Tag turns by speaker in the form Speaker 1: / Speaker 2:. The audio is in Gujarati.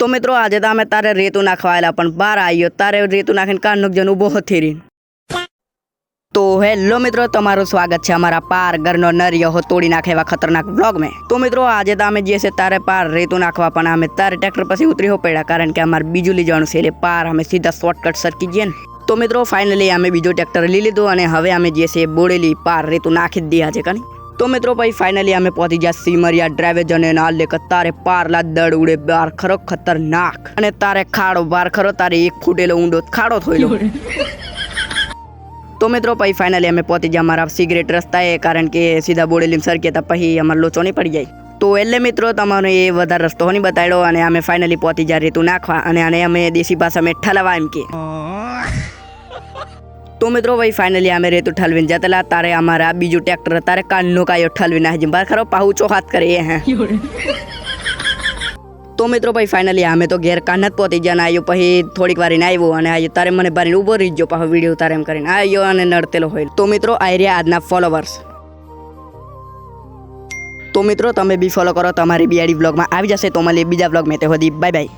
Speaker 1: તો મિત્રો આજે તો અમે તારે રેતું નાખવા આવેલા પણ બહાર આવ્યો તારે રેતું નાખીને કાનનો જન ઊભો હતી રીને. તો હેલો મિત્રો, તમારું સ્વાગત છે અમારા પાર ઘરનો નરિયો તોડી નાખે એવા ખતરનાક વ્લોગ में। તો મિત્રો આજે તો અમે જે છે તારે પાર રેતું નાખવા પણ અમે તારે ટ્રેક્ટર પછી ઉતરી પડ્યા કારણ કે અમારે બીજું લઈ જવાનું છે એટલે પાર અમે સીધા શોર્ટકટ સરકી જઈએ ને। તો મિત્રો ફાઇનલી અમે બીજો ટ્રેક્ટર લઈ લીધું અને હવે અમે જે છે બોડેલી પાર રેતું નાખી જ દીધા છે કાની। તો મિત્રો ભાઈ ફાઇનલી અમે પહોંચી ગયા સીમરિયા ડ્રાઈવે જને ના લે તારે પારલા દડ ઉડે બાર ખરો ખતરનાક અને તારે ખાડો બાર ખરો તારે 1 ફૂટેલો ઊંડો ખાડો થોયલો। તો મિત્રો ભાઈ ફાઇનલી અમે પહોંચી ગયા અમારા સિગરેટ રસ્તાએ કારણ કે સીધા બોડેલી સરકે તો પછી અમારે લોચો નહીં પડી જાય। તો એટલે મિત્રો તમારે એ વધારે રસ્તો નહીં બતાડ્યો અને અમે ફાઇનલી પહોંચી ગયા રેતું નાખવા અને આને અમે દેશી ભાષામાં ઠલવા એમ કે। તો મિત્રો ભાઈ ફાઇનલી અમે રેતું ઠલવીને જતેલા તારે અમારા બીજું ટ્રેક્ટર તારે કાનનો કાયો ઠલવી નાખી બાર ખરો પાહુ ચોહાત કરે એ હે। તો મિત્રો ભાઈ ફાઇનલી અમે તો ઘેર કાન જ પહોંચી ગયા આવ્યો પછી થોડીક વાર આવ્યો અને આવ્યો તારે મને બારીને ઊભો રહી ગયો પાછો વિડીયો તારે એમ કરીને આવ્યો અને નડતેલો હોય। તો મિત્રો આ રહ્યા આજના ફોલોવર્સ। તો મિત્રો તમે બી ફોલો કરો તમારી બીઆડી બ્લોગમાં આવી જશે। તો મળીએ બીજા બ્લોગમાં તે સુધી બાય બાય।